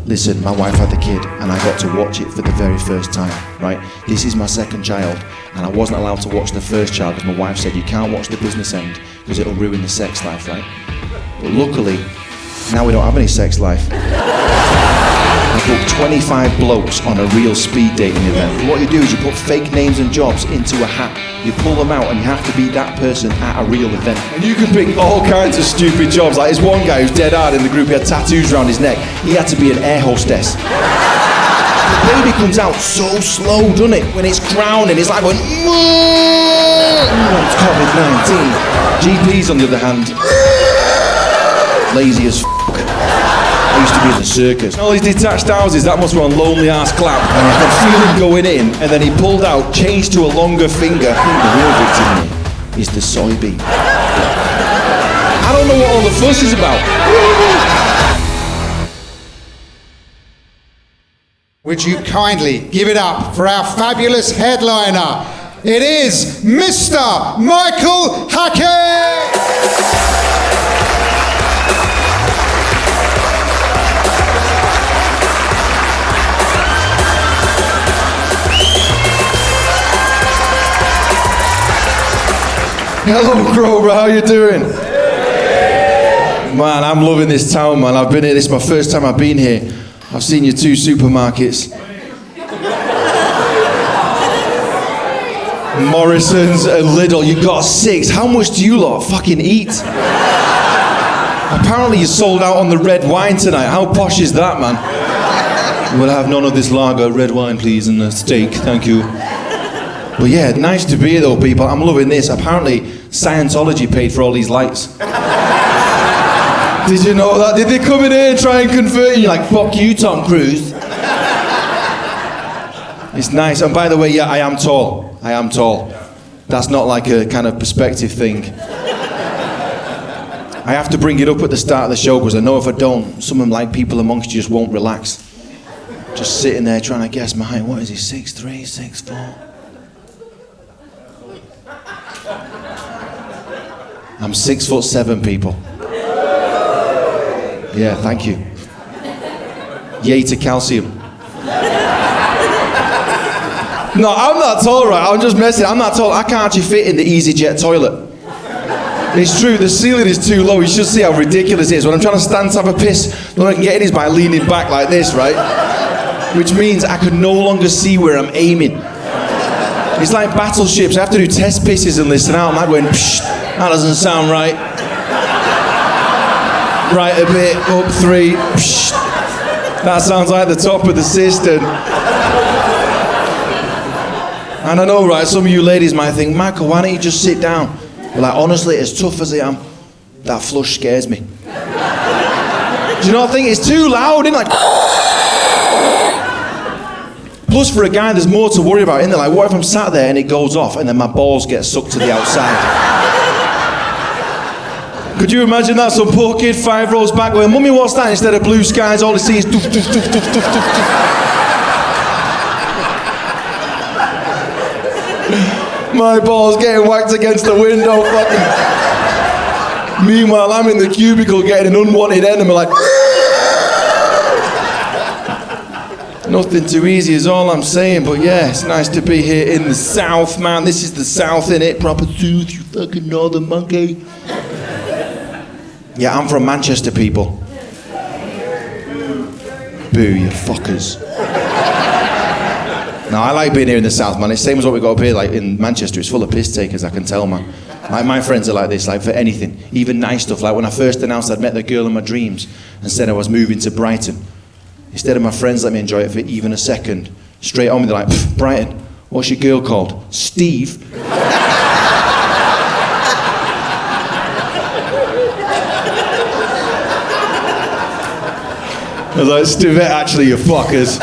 listen, my wife had the kid and I got to watch it for the very first time, right? This is my second child and I wasn't allowed to watch the first child because my wife said you can't watch the business end because it'll ruin the sex life, right? But luckily, now we don't have any sex life. I booked 25 blokes on a real speed dating event. What you do is you put fake names and jobs into a hat, you pull them out and you have to be that person at a real event. And you can pick all kinds of stupid jobs. Like there's one guy who's dead hard in the group, he had tattoos around his neck. He had to be an air hostess. The baby comes out so slow, doesn't it? When it's crowning, it's like going, it's COVID-19. GPs on the other hand, lazy as I used to be in the circus. All these detached houses, that must be one lonely ass clap. And I could feel him going in, and then he pulled out, changed to a longer finger. I think the real victim here is the soybean. I don't know what all the fuss is about. Would you kindly give it up for our fabulous headliner? It is Mr. Michael Hackett! Hello, Grover, how you doing? Man, I'm loving this town, man. I've been here, this is my first time I've been here. I've seen your 2 supermarkets. Morrison's and Lidl, you got 6. How much do you lot fucking eat? Apparently you sold out on the red wine tonight. How posh is that, man? We'll have none of this lager, red wine please, and a steak, thank you. But yeah, nice to be here though, people. I'm loving this. Apparently, Scientology paid for all these lights. Did you know that? Did they come in here and try and convert you? Like, fuck you, Tom Cruise. It's nice. And by the way, yeah, I am tall. I am tall. That's not like a kind of perspective thing. I have to bring it up at the start of the show because I know if I don't, some of like people amongst you just won't relax. Just sitting there trying to guess my height. What is he, 6'3", 6'4"? I'm 6'7", people. Yeah, thank you. Yay to calcium. No, I'm not tall, right? I'm just messing. I'm not tall. I can't actually fit in the EasyJet toilet. It's true, the ceiling is too low. You should see how ridiculous it is. When I'm trying to stand to have a piss, the only way I can get in is by leaning back like this, right? Which means I can no longer see where I'm aiming. It's like battleships. I have to do test pisses and listen out. I'm like going, psh, that doesn't sound right. Right a bit, up 3, psh. That sounds like the top of the cistern. And I know, right, some of you ladies might think, Michael, why don't you just sit down? But like, honestly, as tough as I am, that flush scares me. Do you not think it's too loud, isn't it? Like, plus for a guy, there's more to worry about, isn't there? Like, what if I'm sat there and it goes off and then my balls get sucked to the outside? Could you imagine that? Some poor kid 5 rows back going, Mummy, what's that? Instead of blue skies, all he sees is doof, doof, doof, doof, doof, doof, doof. My balls getting whacked against the window, fucking. Meanwhile, I'm in the cubicle getting an unwanted enema, like. Nothing too easy is all I'm saying, but yeah, it's nice to be here in the South, man. This is the South, innit? Proper tooth, you fucking northern monkey. Yeah, I'm from Manchester, people. Boo, you fuckers. No, I like being here in the South, man. It's the same as what we got up here, like in Manchester. It's full of piss takers, I can tell, man. Like, my friends are like this, like for anything. Even nice stuff, like when I first announced I'd met the girl in my dreams and said I was moving to Brighton. Instead of my friends let me enjoy it for even a second, straight on me, they're like, Brighton, what's your girl called? Steve? I was like, Stivette, actually, you fuckers.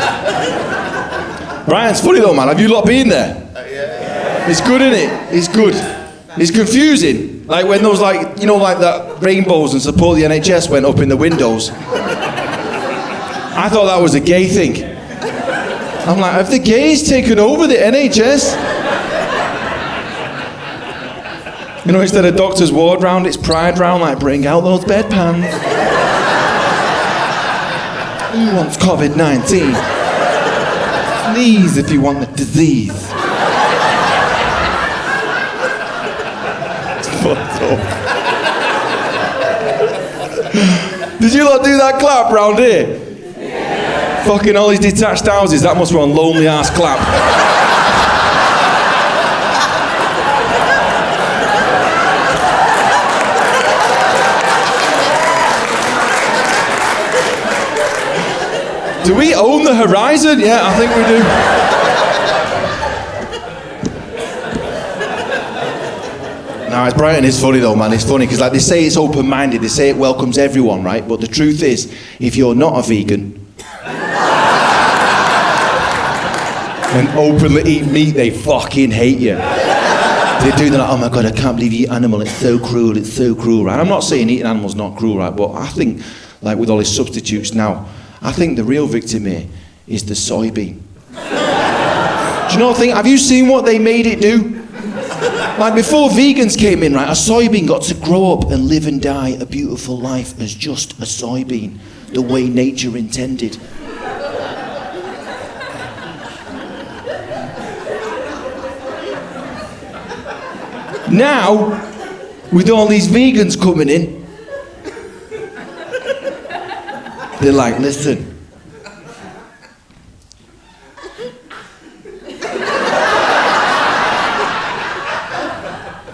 Brighton's funny though, man. Have you lot been there? Yeah. It's good, isn't it? It's good. It's confusing. Like when those, like, you know, like that rainbows and support the NHS went up in the windows. I thought that was a gay thing. I'm like, have the gays taken over the NHS? You know, instead of Doctor's Ward round, it's Pride round, like, bring out those bedpans. Who wants COVID-19? Sneeze if you want the disease. It's fucked up. Did you lot do that clap round here? Yeah. Fucking all these detached houses, that must be one lonely ass clap. Do we own the horizon? Yeah, I think we do. No, it's Brighton is funny though, man. It's funny because like they say it's open-minded, they say it welcomes everyone, right? But the truth is, if you're not a vegan and openly eat meat, they fucking hate you. They do, they're like, oh my God, I can't believe you eat animal, it's so cruel, right? I'm not saying eating animals is not cruel, right? But I think, like with all these substitutes now, I think the real victim here is the soybean. Do you know what I think? Have you seen what they made it do? Like before vegans came in, right, a soybean got to grow up and live and die a beautiful life as just a soybean, the way nature intended. Now, with all these vegans coming in, they're like, listen.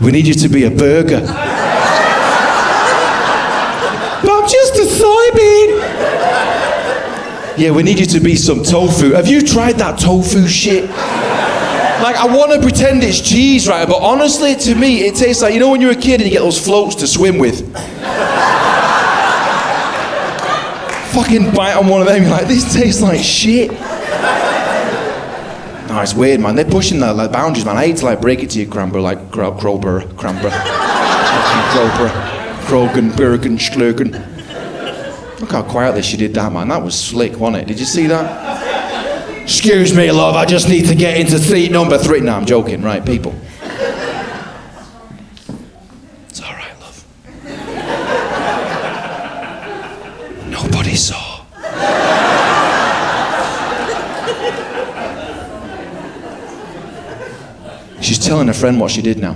We need you to be a burger. But I'm just a soybean. Yeah, we need you to be some tofu. Have you tried that tofu shit? Like, I want to pretend it's cheese, right? But honestly, to me, it tastes like, you know when you're a kid and you get those floats to swim with? Fucking bite on one of them, you're like, this tastes like shit. No, it's weird, man. They're pushing the like, boundaries, man. I hate to like break it to you, Crowborough, like Crowborough, Krogan, Bergen, Schlurgen. Look how quietly she did that, man. That was slick, wasn't it? Did you see that? Excuse me, love, I just need to get into seat number 3. No, I'm joking, right, people. It's all right, love. Nobody saw. She's telling a friend what she did now.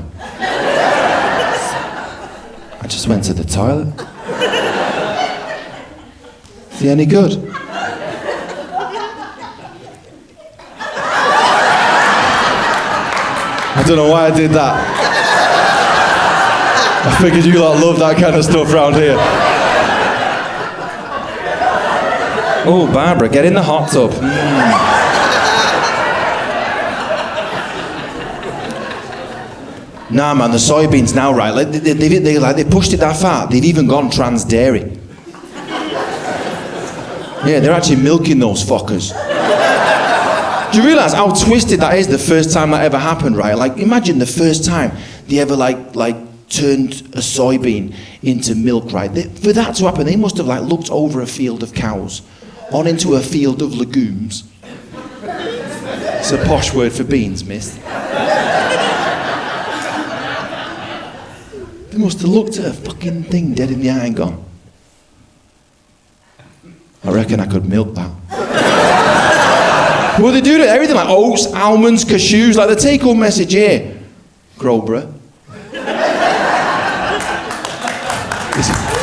I just went to the toilet. Is he any good? I don't know why I did that. I figured you lot love that kind of stuff around here. Oh, Barbara, get in the hot tub. Nah, man, the soybeans now, right? Like they pushed it that far. They've even gone trans dairy. Yeah, they're actually milking those fuckers. Do you realise how twisted that is the first time that ever happened, right? Like, imagine the first time they ever like turned a soybean into milk, right? For that to happen, they must have like looked over a field of cows, on into a field of legumes. It's a posh word for beans, miss. They must have looked at a fucking thing dead in the eye and gone, I reckon I could milk that. Well, they do everything like oats, almonds, cashews, like the take-home message here. Crowborough.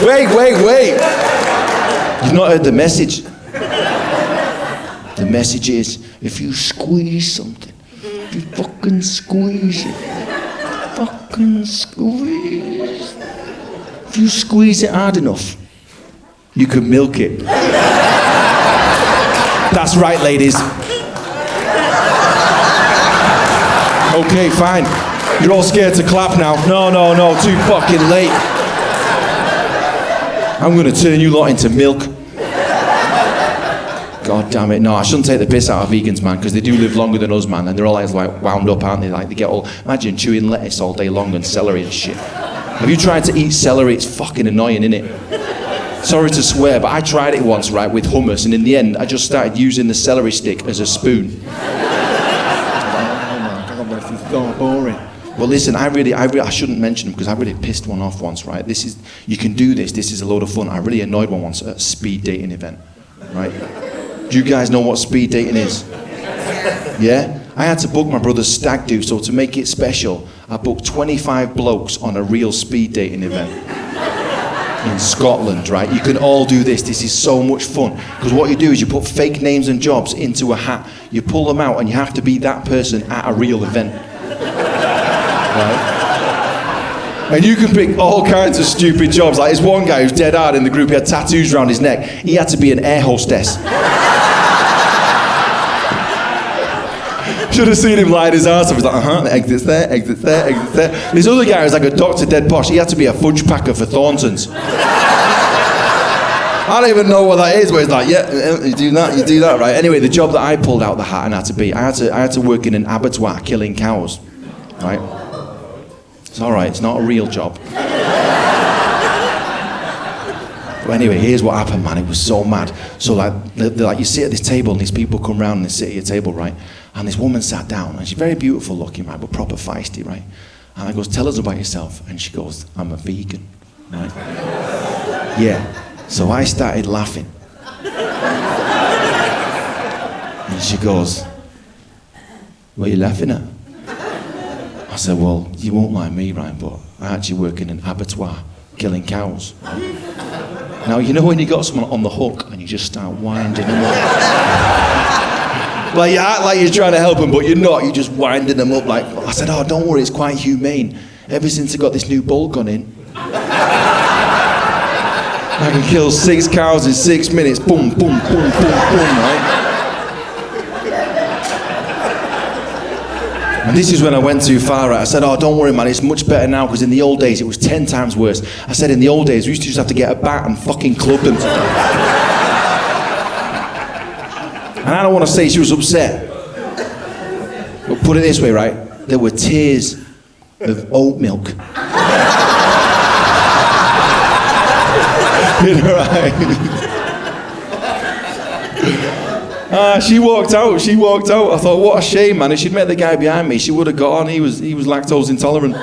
Wait. You've not heard the message. The message is, if you squeeze something, if you fucking squeeze it, fucking squeeze. If you squeeze it hard enough, you can milk it. That's right, ladies. Okay, fine. You're all scared to clap now. No, too fucking late. I'm gonna turn you lot into milk. God damn it. No, I shouldn't take the piss out of vegans, man, because they do live longer than us, man, and they're all like wound up, aren't they? Like they get all, imagine chewing lettuce all day long and celery and shit. Have you tried to eat celery? It's fucking annoying, innit? Sorry to swear, but I tried it once, right, with hummus, and in the end, I just started using the celery stick as a spoon. So boring. Well, listen, I shouldn't mention them because I really pissed one off once, right? You can do this. This is a load of fun. I really annoyed one once at a speed dating event. right? Do you guys know what speed dating is? Yeah? I had to book my brother's stag do, so to make it special, I booked 25 blokes on a real speed dating event in Scotland, right? You can all do this. This is so much fun. Because what you do is you put fake names and jobs into a hat, you pull them out, and you have to be that person at a real event. Right? And you can pick all kinds of stupid jobs. Like this one guy who's dead hard in the group, he had tattoos around his neck. He had to be an air hostess. Should have seen him lying his arse off. He's like, exits there, exits there, exits there. This other guy was like a doctor, dead posh. He had to be a fudge packer for Thorntons. I don't even know what that is, but it's like, yeah, you do that, right? Anyway, the job that I pulled out the hat and had to be, I had to work in an abattoir killing cows, right? It's all right, it's not a real job. But anyway, here's what happened, man. It was so mad. So like, they're like, you sit at this table and these people come round and they sit at your table, right? And this woman sat down and she's very beautiful looking, right? But proper feisty, right? And I goes, tell us about yourself. And she goes, I'm a vegan, right? Yeah. So I started laughing. And she goes, what are you laughing at? I said, well, you won't like me, right? But I actually work in an abattoir killing cows. Right? Now, you know when you got someone on the hook and you just start winding them up? Like you act like you're trying to help them, but you're not. You're just winding them up. Like I said, oh, don't worry, it's quite humane. Ever since I got this new bolt gun in, I can kill 6 cows in 6 minutes. Boom, boom, boom, boom, boom, right? And this is when I went too far, right? I said, oh, don't worry, man, it's much better now, because in the old days, it was 10 times worse. I said, in the old days, we used to just have to get a bat and fucking club them. And I don't want to say she was upset. But put it this way, right? There were tears of oat milk in her eyes. She walked out. I thought, what a shame, man. If she'd met the guy behind me, she would have got on. He was lactose intolerant.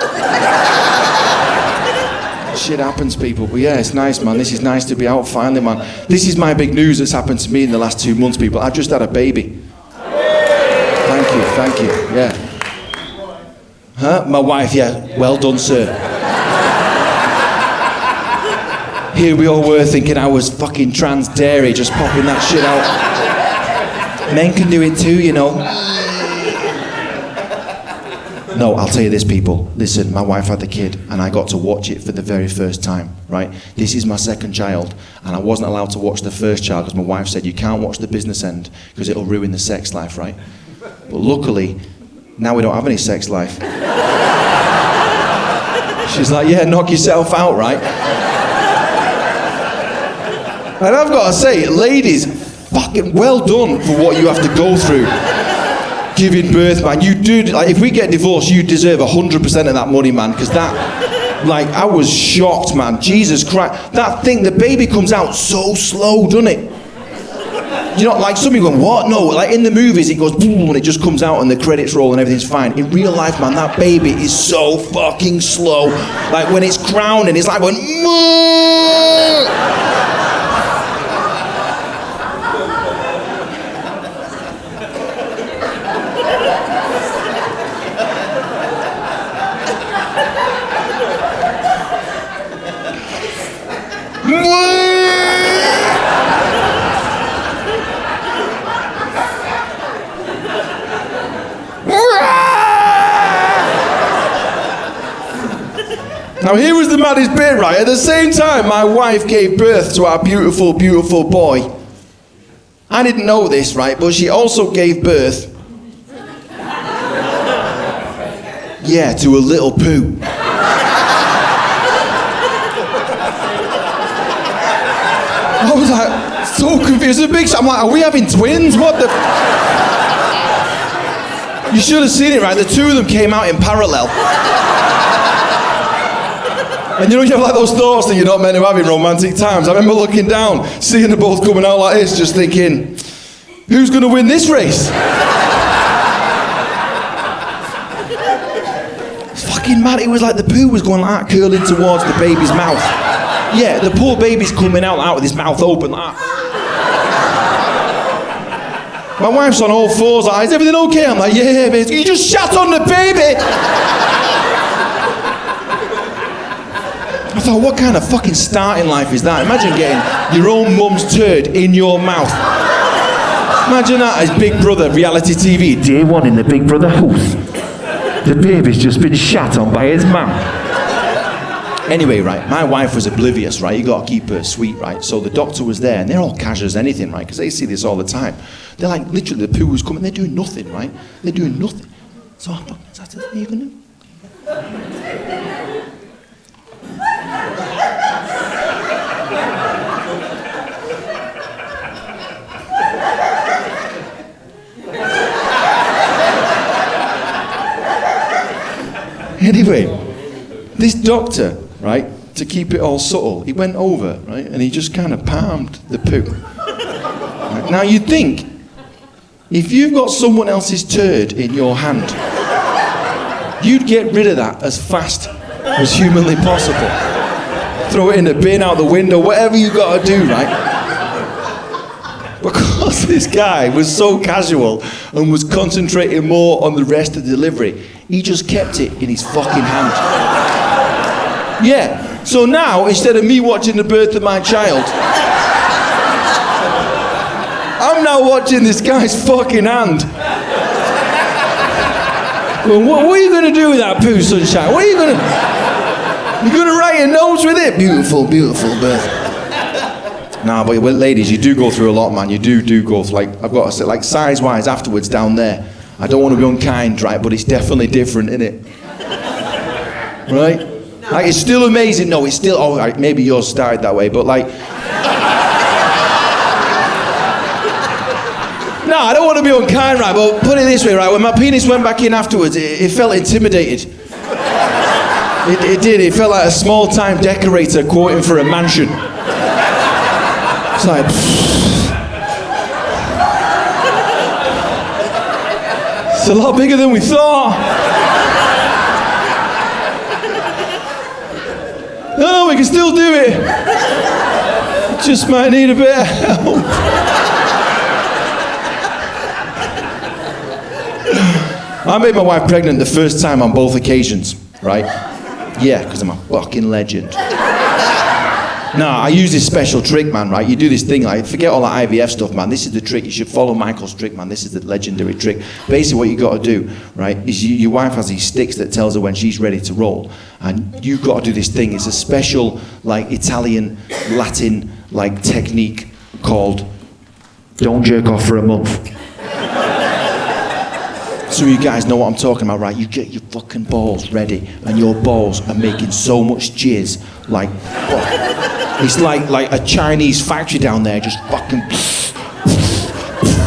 Shit happens, people. But yeah, it's nice, man. This is nice to be out finally, man. This is my big news that's happened to me in the last 2 months, people. I just had a baby. Thank you, yeah. Huh? My wife, yeah. Well done, sir. Here we all were thinking I was fucking trans dairy, just popping that shit out. Men can do it too, you know. No, I'll tell you this, people. Listen, my wife had the kid, and I got to watch it for the very first time, right? This is my second child, and I wasn't allowed to watch the first child because my wife said, you can't watch the business end because it'll ruin the sex life, right? But luckily, now we don't have any sex life. She's like, yeah, knock yourself out, right? And I've got to say, ladies, fucking well done for what you have to go through giving birth, man. You do, like, if we get divorced, you deserve 100% of that money, man, because that, like, I was shocked, man. Jesus Christ. That thing, the baby comes out so slow, doesn't it? You know, like, some people go, what? No, like, in the movies, it goes boom, and it just comes out, and the credits roll, and everything's fine. In real life, man, that baby is so fucking slow. Like, when it's crowning, it's like going, moo! Now here was the maddest bit, right? At the same time, my wife gave birth to our beautiful, beautiful boy. I didn't know this, right? But she also gave birth, yeah, to a little poo. I was like, so confused. It's a big shot. I'm like, are we having twins? What the? You should have seen it, right? The two of them came out in parallel. And you know, you have like those thoughts that you're not meant to have in romantic times. I remember looking down, seeing them both coming out like this, just thinking, who's going to win this race? It's fucking mad. It was like the poo was going like that, curling towards the baby's mouth. Yeah, the poor baby's coming out with his mouth open like that. My wife's on all fours, like, is everything okay? I'm like, yeah, mate. You just shat on the baby! I thought, what kind of fucking starting life is that? Imagine getting your own mum's turd in your mouth. Imagine that as Big Brother reality TV. Day one in the Big Brother house. The baby's just been shat on by his mum. Anyway, right, my wife was oblivious, right? You got to keep her sweet, right? So the doctor was there, and they're all casual as anything, right? Because they see this all the time. They're like, literally, the poo was coming. They're doing nothing, right? They're doing nothing. So I fucking said, what are you going to do? Anyway, this doctor, right, to keep it all subtle, he went over, right, and he just kind of palmed the poo. Right? Now you'd think, if you've got someone else's turd in your hand, you'd get rid of that as fast as humanly possible. Throw it in a bin, out the window, whatever you got to do, right? Because this guy was so casual and was concentrating more on the rest of the delivery, he just kept it in his fucking hand. Yeah, so now, instead of me watching the birth of my child, I'm now watching this guy's fucking hand. Well, what are you going to do with that poo, sunshine? What are you going to... You're going to write a note with it? Beautiful, beautiful birth. Nah, but ladies, you do go through a lot, man. You do go through, like, I've got to say, like, size-wise afterwards down there, I don't want to be unkind, right, but it's definitely different, innit? Right? Like, it's still amazing. No, it's still, oh, right, maybe yours started that way, but, like... No, I don't want to be unkind, right, but put it this way, right, when my penis went back in afterwards, it felt intimidated. It did. It felt like a small-time decorator quoting for a mansion. It's like... It's a lot bigger than we thought. No, we can still do it. Just might need a bit of help. I made my wife pregnant the first time on both occasions, right? Yeah, because I'm a fucking legend. Nah, I use this special trick, man, right? You do this thing, like, forget all that IVF stuff, man. This is the trick. You should follow Michael's trick, man. This is the legendary trick. Basically, what you got to do, right, is your wife has these sticks that tells her when she's ready to roll. And you've got to do this thing. It's a special, like, Italian, Latin, like, technique called don't jerk off for a month. So you guys know what I'm talking about, right? You get your fucking balls ready, and your balls are making so much jizz, like, it's like a Chinese factory down there, just fucking,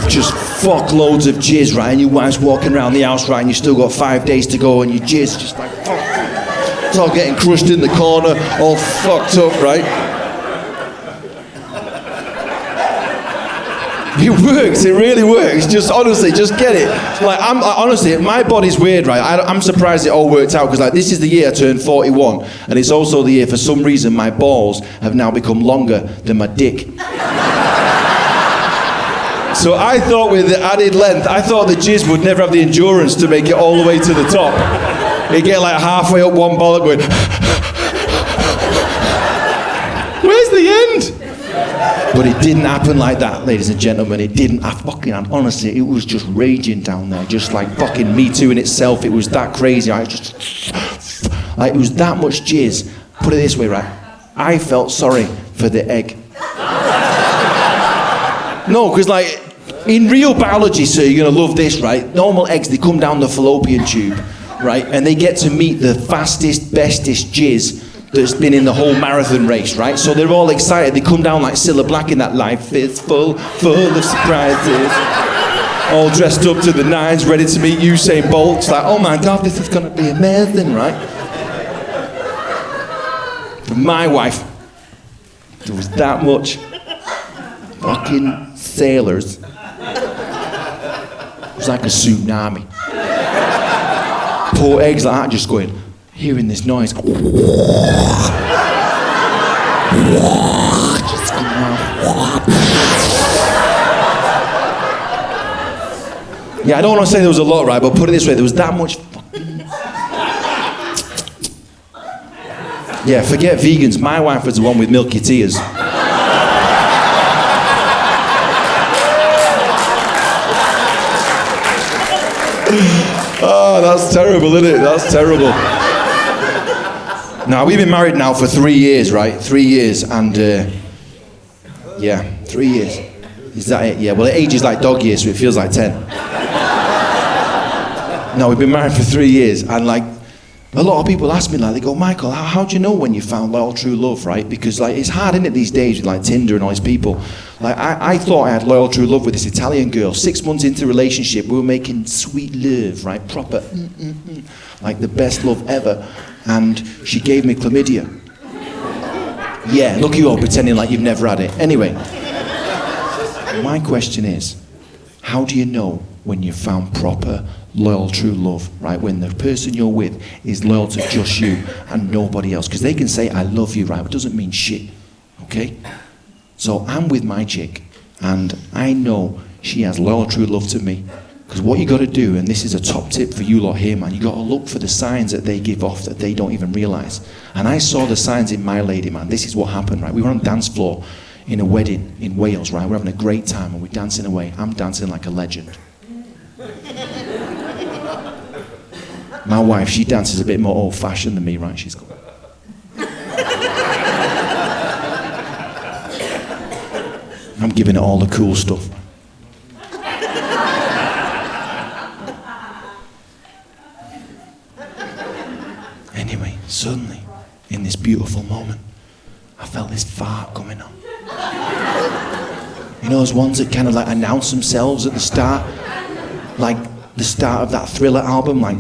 just fuck loads of jizz, right? And your wife's walking around the house, right? And you still got 5 days to go, and your jizz just like, fuck. It's all getting crushed in the corner, all fucked up, right? It works, it really works. Just honestly, just get it. Like, honestly, my body's weird, right? I'm surprised it all worked out, because like, this is the year I turned 41, and it's also the year, for some reason, my balls have now become longer than my dick. So I thought with the added length, I thought the jizz would never have the endurance to make it all the way to the top. It'd get like halfway up one bollock going, where's the end? But it didn't happen like that, ladies and gentlemen. It didn't. Honestly, it was just raging down there, just like fucking Me Too in itself. It was that crazy. It was that much jizz. Put it this way, right? I felt sorry for the egg. No, because like, in real biology, sir, you're gonna love this, right? Normal eggs, they come down the fallopian tube, right? And they get to meet the fastest, bestest jizz that's been in the whole marathon race, right? So they're all excited. They come down like Cilla Black in that life is full of surprises. All dressed up to the nines, ready to meet Usain Bolt. It's like, oh my God, this is gonna be amazing, right? For my wife, there was that much fucking sailors. It was like a tsunami. Poor eggs like that just going, hearing this noise. Just going around. Yeah, I don't want to say there was a lot, right? But put it this way, there was that much fucking... Yeah, forget vegans. My wife was the one with milky tears. Oh, that's terrible, isn't it? That's terrible. Now, we've been married now for 3 years, right? 3 years, and... yeah, 3 years. Is that it? Yeah, well, it ages like dog years, so it feels like 10. No, we've been married for 3 years, and like, a lot of people ask me, like, they go, Michael, how do you know when you found loyal, true love, right? Because, like, it's hard, isn't it, these days with, like, Tinder and all these people. Like, I thought I had loyal, true love with this Italian girl. 6 months into the relationship, we were making sweet love, right? Proper, like the best love ever. And she gave me chlamydia. Yeah, look you all pretending like you've never had it. Anyway, my question is, how do you know when you've found proper, loyal, true love, right? When the person you're with is loyal to just you and nobody else. Because they can say, I love you, right? It doesn't mean shit, okay? So I'm with my chick, and I know she has loyal, true love to me. Because what you got to do, and this is a top tip for you lot here, man, you got to look for the signs that they give off that they don't even realise. And I saw the signs in my lady, man. This is what happened, right? We were on the dance floor in a wedding in Wales, right? We're having a great time, and we're dancing away. I'm dancing like a legend. My wife, she dances a bit more old-fashioned than me, right? She's got... I'm giving it all the cool stuff. Anyway, suddenly, in this beautiful moment, I felt this fart coming on. You know those ones that kind of like announce themselves at the start? Like the start of that Thriller album, like...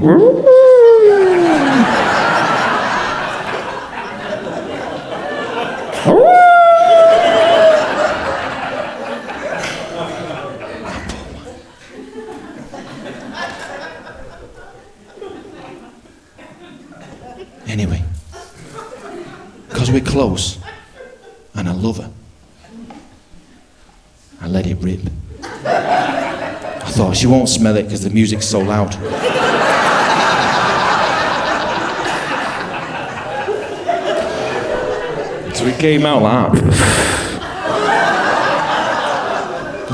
Anyway, because we're close, and I love her, I let it rip. I thought, she won't smell it because the music's so loud. So it came out like that.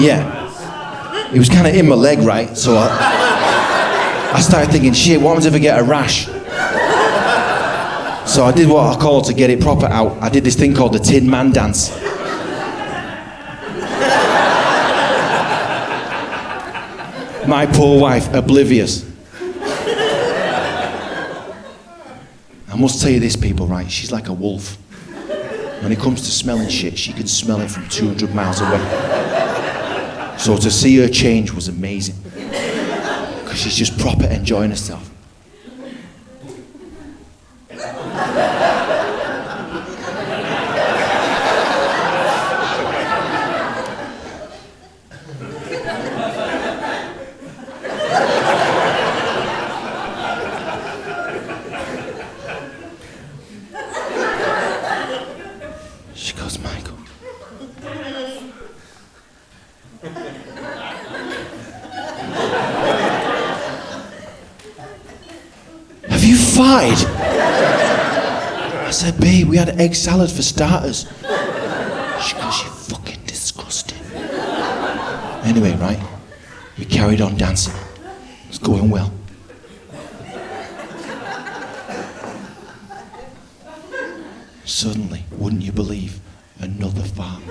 Yeah. It was kind of in my leg, right? So I started thinking, shit, what happens if I get a rash? So I did what I call, to get it proper out, I did this thing called the Tin Man dance. My poor wife, oblivious. I must tell you this, people, right? She's like a wolf. When it comes to smelling shit, she can smell it from 200 miles away. So to see her change was amazing. Because she's just proper enjoying herself. She goes, Michael. Have you farted? I said, babe, we had egg salad for starters. She goes, you fucking disgusting. Anyway, right, we carried on dancing. It was going well. Suddenly, wouldn't you believe, another fart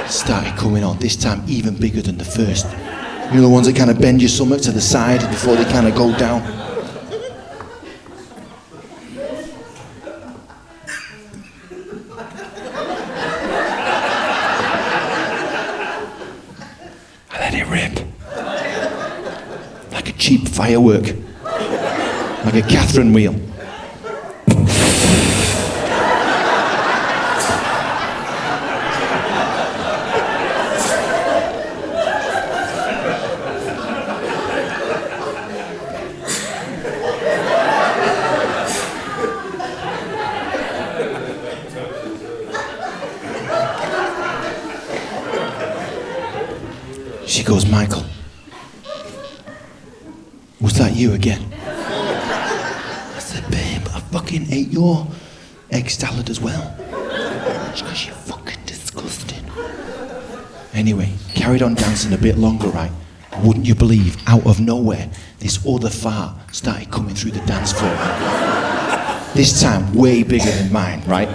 started coming on, this time even bigger than the first. You know the ones that kind of bend your stomach to the side before they kind of go down? I let it rip. Like a cheap firework. Like a Catherine wheel. She goes, Michael, was that you again? I said, babe, I fucking ate your egg salad as well. She goes, you're fucking disgusting. Anyway, carried on dancing a bit longer, right? Wouldn't you believe, out of nowhere, this other fart started coming through the dance floor. This time, way bigger than mine, right?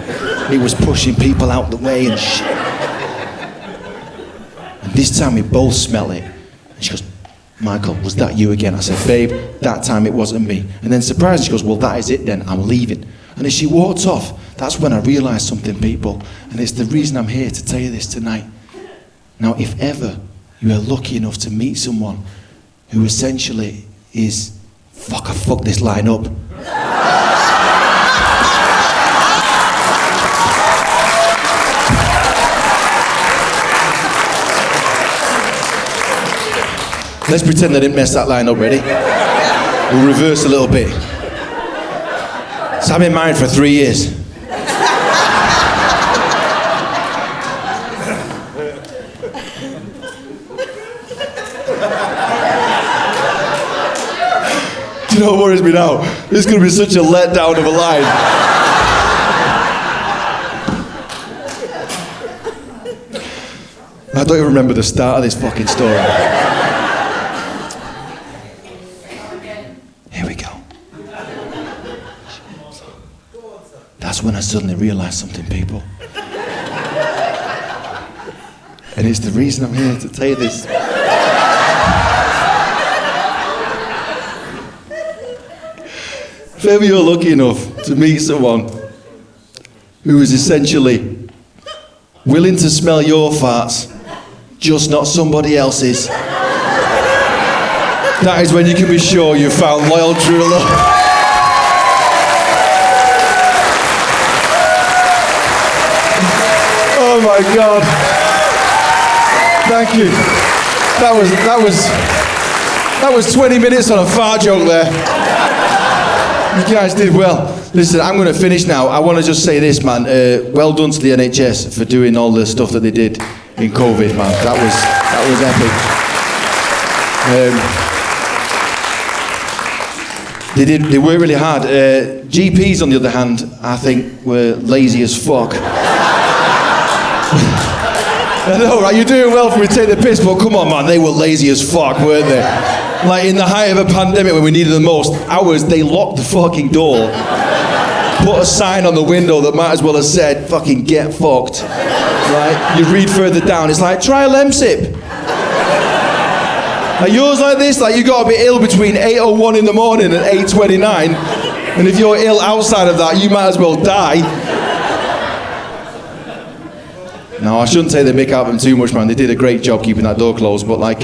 It was pushing people out the way and shit. And this time we both smelled it. And she goes, Michael, was that you again? I said, babe, that time it wasn't me. And then surprised, she goes, well, that is it then, I'm leaving. And as she walked off, that's when I realised something, people. And it's the reason I'm here to tell you this tonight. Now, if ever you are lucky enough to meet someone who essentially is, I fucked this line up. Let's pretend I didn't mess that line up, ready? We'll reverse a little bit. So I've been married for 3 years. Do you know what worries me now? This is going to be such a letdown of a line. I don't even remember the start of this fucking story. Here we go. That's when I suddenly realised something, people. And it's the reason I'm here to tell you this. If ever you're lucky enough to meet someone who is essentially willing to smell your farts, just not somebody else's, that is when you can be sure you've found loyal true love. Oh my God. Thank you. That was 20 minutes on a fart joke there. You guys did well. Listen, I'm going to finish now. I want to just say this, man. Well done to the NHS for doing all the stuff that they did in COVID, man. That was epic. They worked really hard. GPs, on the other hand, I think were lazy as fuck. I know, right? You're doing well for me to take the piss, but come on, man. They were lazy as fuck, weren't they? Like in the height of a pandemic when we needed them most, they locked the fucking door, put a sign on the window that might as well have said, fucking get fucked, right? You read further down, it's like, try a Lemsip. Are yours like this? Like you gotta be ill between 8:01 in the morning and 8:29, and if you're ill outside of that, you might as well die. No, I shouldn't take the mick out of them too much, man. They did a great job keeping that door closed, but like,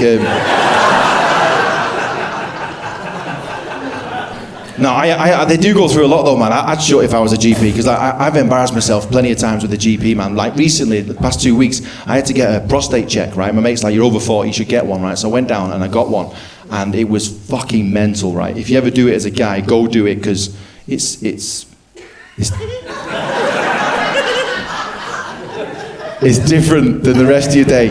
no, they do go through a lot though, man. I'd shut if I was a GP, because I've embarrassed myself plenty of times with a GP, man. Like recently, the past 2 weeks, I had to get a prostate check, right? My mate's like, you're over 40, you should get one, right? So I went down and I got one, and it was fucking mental, right? If you ever do it as a guy, go do it, because it's different than the rest of your day.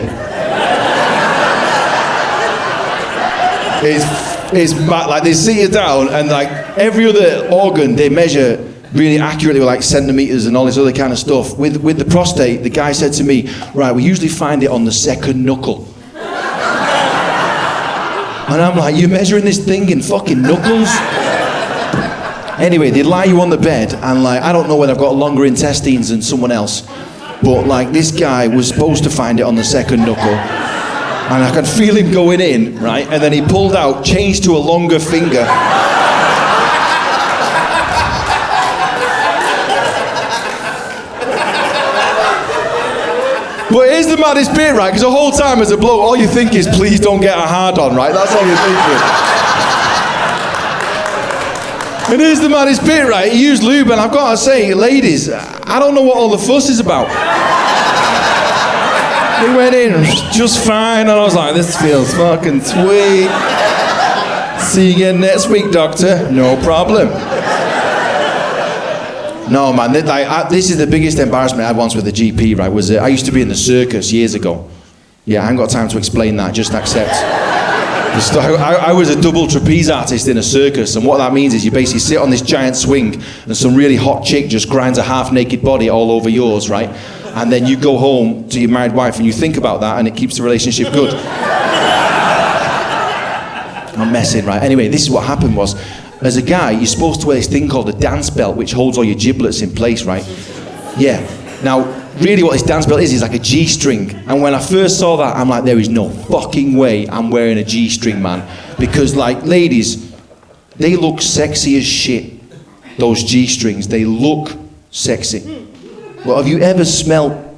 It's mad. Like they sit you down and like every other organ they measure really accurately with like centimeters and all this other kind of stuff. With the prostate, the guy said to me, right, we usually find it on the second knuckle. And I'm like, you're measuring this thing in fucking knuckles? Anyway, they lie you on the bed and like, I don't know whether I've got longer intestines than someone else, but like this guy was supposed to find it on the second knuckle. And I could feel him going in, right? And then he pulled out, changed to a longer finger. But here's the maddest bit, right? Because the whole time as a bloke, all you think is, please don't get a hard on, right? That's all you're thinking. And here's the maddest bit, right? He used lube, and I've got to say, ladies, I don't know what all the fuss is about. He went in just fine, and I was like, this feels fucking sweet. See you again next week, doctor. No problem. No, man, this is the biggest embarrassment I had once with a GP, right? I used to be in the circus years ago. Yeah, I haven't got time to explain that, just accept. I was a double trapeze artist in a circus, and what that means is you basically sit on this giant swing and some really hot chick just grinds a half-naked body all over yours, right? And then you go home to your married wife and you think about that and it keeps the relationship good. I'm messing, right? Anyway, this is what happened was, as a guy, you're supposed to wear this thing called a dance belt, which holds all your giblets in place, right? Yeah. Now, really what this dance belt is like a G-string. And when I first saw that, I'm like, there is no fucking way I'm wearing a G-string, man. Because, like, ladies, they look sexy as shit. Those G-strings, they look sexy. Well, have you ever smelled...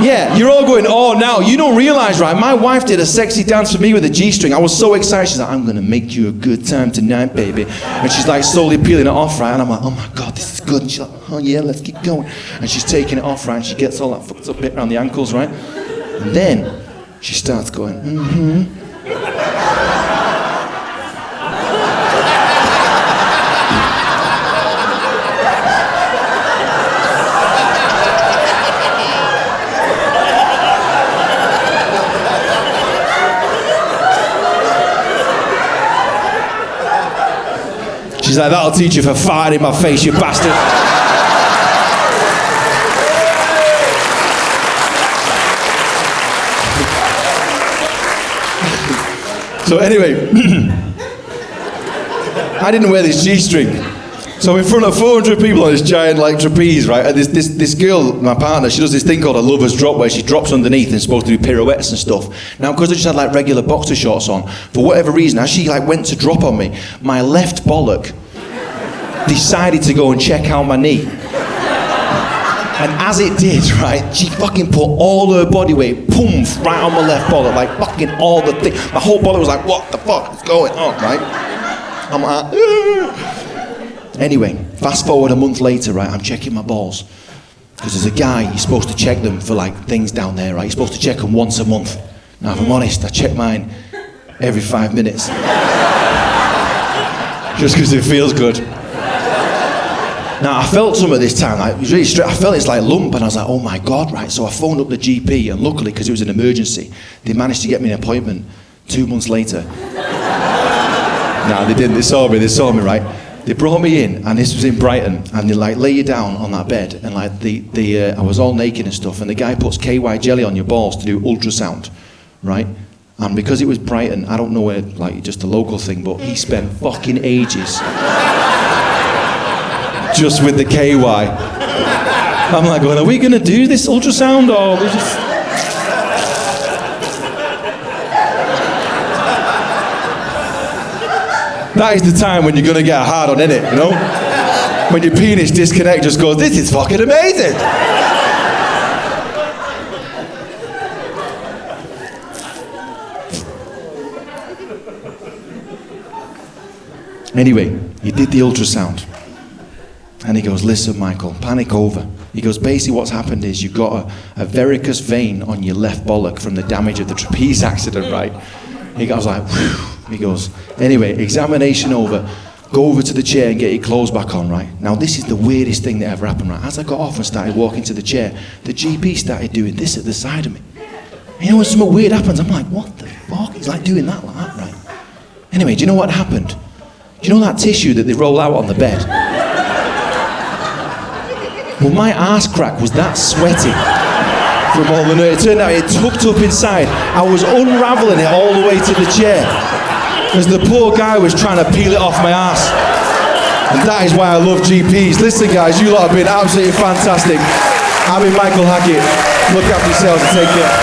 Yeah, you're all going, oh, now, you don't realise, right? My wife did a sexy dance for me with a G-string. I was so excited. She's like, I'm going to make you a good time tonight, baby. And she's like slowly peeling it off, right? And I'm like, oh my God, this is good. And she's like, oh yeah, let's keep going. And she's taking it off, right? And she gets all that fucked up bit around the ankles, right? And then she starts going, mm-hmm. She's like, that'll teach you for farting in my face, you bastard. So anyway, I didn't wear this G-string. So in front of 400 people on this giant like trapeze, right? And this girl, my partner, she does this thing called a lover's drop where she drops underneath and is supposed to do pirouettes and stuff. Now, because I just had like regular boxer shorts on, for whatever reason, as she like went to drop on me, my left bollock decided to go and check out my knee. And as it did, right, she fucking put all her body weight, boom, right on my left bollock, like fucking all the thing. My whole bollock was like, what the fuck is going on, right? I'm like, ugh. Anyway, fast forward a month later, right, I'm checking my balls. Because as a guy, you're supposed to check them for like things down there, right? You're supposed to check them once a month. Now, if I'm honest, I check mine every 5 minutes. Just because it feels good. Now, I felt some at this time, like, it was really I felt this like lump, and I was like, oh my God, right? So I phoned up the GP, and luckily, because it was an emergency, they managed to get me an appointment 2 months later. No, they didn't, they saw me, right? They brought me in, and this was in Brighton, and they like lay you down on that bed, and like I was all naked and stuff, and the guy puts KY jelly on your balls to do ultrasound, right? And because it was Brighton, I don't know where, like, just a local thing, but he spent fucking ages just with the KY. I'm like going, are we gonna do this ultrasound, or we just... That is the time when you're gonna get a hard on, innit, you know? When your penis disconnect just goes, this is fucking amazing! Anyway, he did the ultrasound. And he goes, listen, Michael, panic over. He goes, basically what's happened is you've got a varicose vein on your left bollock from the damage of the trapeze accident, right? He goes like, whew. He goes, anyway, examination over. Go over to the chair and get your clothes back on, right? Now, this is the weirdest thing that ever happened, right? As I got off and started walking to the chair, the GP started doing this at the side of me. And you know when something weird happens, I'm like, what the fuck? He's like doing that like that, right? Anyway, do you know what happened? Do you know that tissue that they roll out on the bed? Well, my arse crack was that sweaty from all the nerve. It turned out it tucked up inside. I was unravelling it all the way to the chair as the poor guy was trying to peel it off my arse. And that is why I love GPs. Listen, guys, you lot have been absolutely fantastic. I've been Michael Hackett. Look after yourselves and take care.